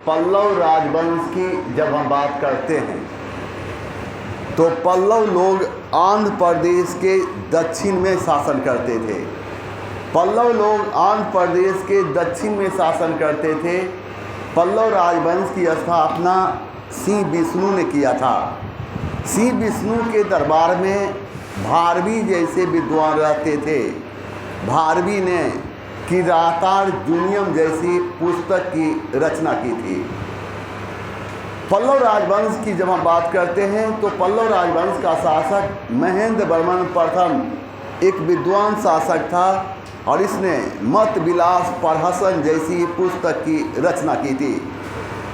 पल्लव राजवंश की जब हम बात करते हैं तो पल्लव लोग आंध्र प्रदेश के दक्षिण में शासन करते थे। पल्लव लोग आंध्र प्रदेश के दक्षिण में शासन करते थे। पल्लव राजवंश की स्थापना श्री विष्णु ने किया था। श्री विष्णु के दरबार में भारवी जैसे विद्वान रहते थे। भारवी ने किरातार्जुनीयम जैसी पुस्तक की रचना की थी। पल्लव राजवंश की जब हम बात करते हैं तो पल्लव राजवंश का शासक महेंद्र वर्मन प्रथम एक विद्वान शासक था और इसने मत विलास प्रहसन जैसी पुस्तक की रचना की थी।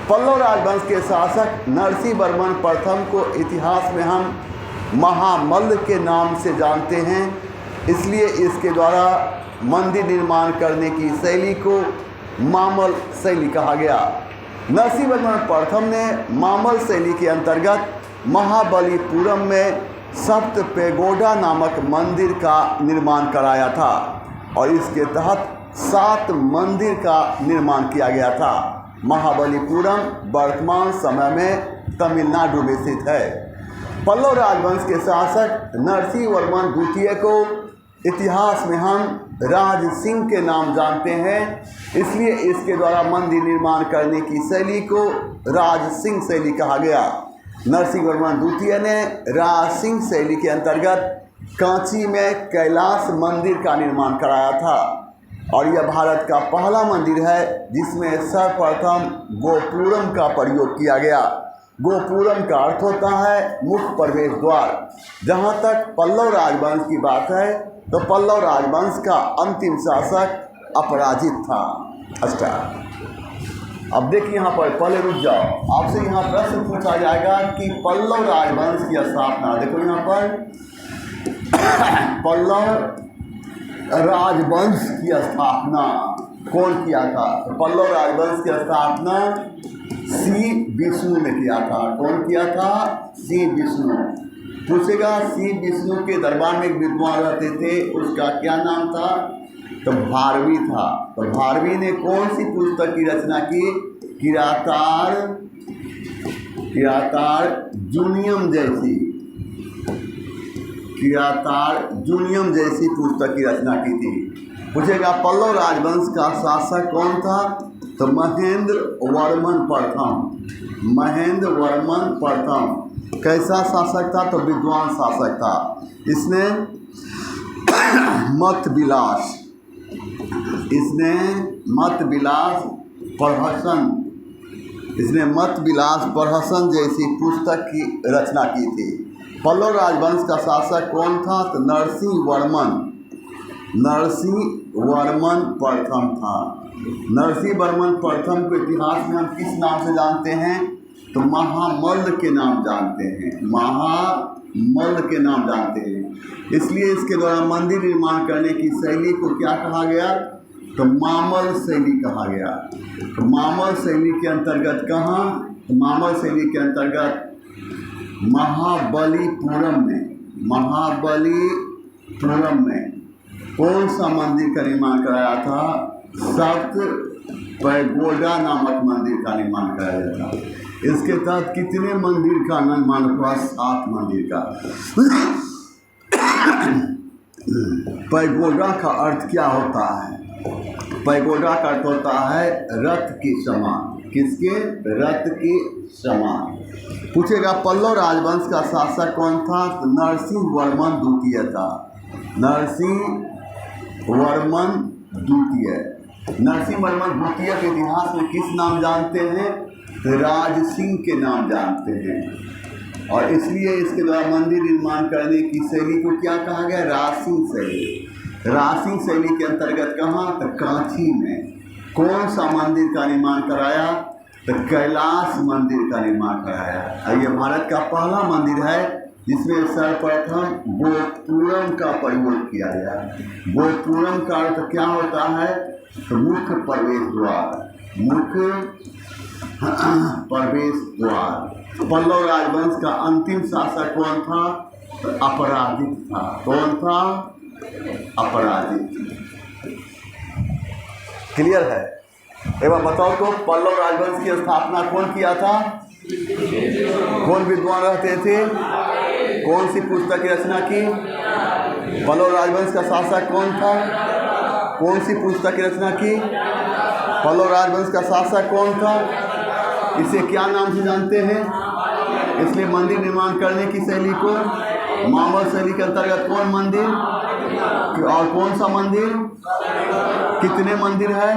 पल्लव राजवंश के शासक नरसिंह वर्मन प्रथम को इतिहास में हम महामल्ल के नाम से जानते हैं, इसलिए इसके द्वारा मंदिर निर्माण करने की शैली को मामल शैली कहा गया। नरसिंह वर्मन प्रथम ने मामल शैली के अंतर्गत महाबलीपुरम में सप्त पैगोडा नामक मंदिर का निर्माण कराया था और इसके तहत 7 मंदिर का निर्माण किया गया था। महाबलीपुरम वर्तमान समय में तमिलनाडु में स्थित है। पल्लव राजवंश के शासक नरसिंह वर्मन द्वितीय को इतिहास में हम राज सिंह के नाम जानते हैं, इसलिए इसके द्वारा मंदिर निर्माण करने की शैली को राज सिंह शैली कहा गया। नरसिंह वर्मन द्वितीय ने राज सिंह शैली के अंतर्गत कांची में कैलाश मंदिर का निर्माण कराया था और यह भारत का पहला मंदिर है जिसमें सर्वप्रथम गोपुरम का प्रयोग किया गया। गोपुरम का अर्थ होता है मुख्य प्रवेश द्वार। जहाँ तक पल्लव राजवंश की बात है तो पल्लव राजवंश का अंतिम शासक अपराजित था। अच्छा, अब देखिए यहाँ पर, पहले रुक जाओ, आपसे यहाँ प्रश्न पूछा जाएगा कि पल्लव राजवंश की स्थापना, देखो यहाँ पर पल्लव राजवंश की स्थापना कौन किया था? तो पल्लव राजवंश की स्थापना श्री विष्णु ने किया था। कौन किया था? श्री विष्णु। पूछेगा श्री विष्णु के दरबार में एक विद्वान रहते थे, उसका क्या नाम था? तो भारवी था। तो भारवी ने कौन सी पुस्तक की रचना की? किरातार्जुनीयम जैसी पुस्तक की रचना की थी। पूछेगा पल्लव राजवंश का शासक कौन था? तो महेंद्र वर्मन प्रथम। महेंद्र वर्मन प्रथम कैसा शासक था? तो विद्वान शासक था। इसने मत विलास प्रहसन जैसी पुस्तक की रचना की थी। पल्लव राजवंश का शासक कौन था? तो नरसिंह वर्मन प्रथम था। नरसिंह वर्मन प्रथम को इतिहास में हम किस नाम से जानते हैं? तो महामल्ल के नाम जानते हैं। इसलिए इसके द्वारा मंदिर निर्माण करने की शैली को क्या कहा गया? तो मामल शैली कहा गया। तो मामल शैली के अंतर्गत कहाँ? तो मामल शैली के अंतर्गत महाबलीपुरम में कौन सा मंदिर का निर्माण कराया था? सप्त पैगोडा नामक मंदिर का निर्माण कराया था। इसके तहत कितने मंदिर का निर्माण हुआ? 7 मंदिर का। पैगोडा का अर्थ क्या होता है? पैगोडा का अर्थ होता है रथ के समान। किसके? रथ के समान। पूछेगा पल्लव राजवंश का शासक कौन था? तो नरसिंह वर्मन द्वितीय था। नरसिंह वर्मन द्वितीय के इतिहास में किस नाम जानते हैं? राज सिंह के नाम जानते हैं और इसलिए इसके द्वारा मंदिर निर्माण करने की शैली को क्या कहा गया? राजसिंह शैली। राजसिंह शैली के अंतर्गत कहाँ? तो कांची में कौन सा मंदिर का निर्माण कराया? तो कैलाश मंदिर का निर्माण कराया। ये भारत का पहला मंदिर है जिसमें सर्वप्रथम गोपुरम का प्रयोग किया गया। गोपुरम का अर्थ क्या होता है? तो मुख्य प्रवेश द्वार। पल्लव राजवंश का अंतिम शासक कौन था? तो अपराजित था। कौन था? अपराजित। क्लियर है? एवं बताओ तो पल्लव राजवंश की स्थापना कौन किया था? कौन विद्वान रहते थे? कौन सी पुस्तक की रचना की? पल्लव राजवंश का शासक कौन था? कौन सी पुस्तक की रचना की? पल्लव राजवंश का शासक कौन था? इसे क्या नाम से जानते हैं? इसलिए मंदिर निर्माण करने की शैली को मामल शैली के अंतर्गत कौन मंदिर और कौन सा मंदिर, कितने मंदिर है?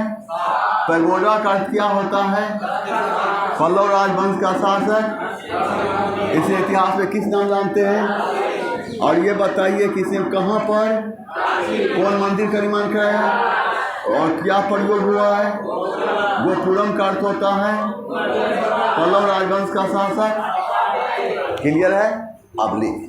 पैगोडा का अर्थ क्या होता है? पल्लव राजवंश का शासक। इसे इतिहास में किस नाम जानते हैं? और ये बताइए कि इसे कहाँ पर कौन मंदिर का निर्माण कराया और क्या प्रयोग हुआ है? गोपुरम का अर्थ होता है पल्लव राजवंश का शासक। क्लियर है? अब लिख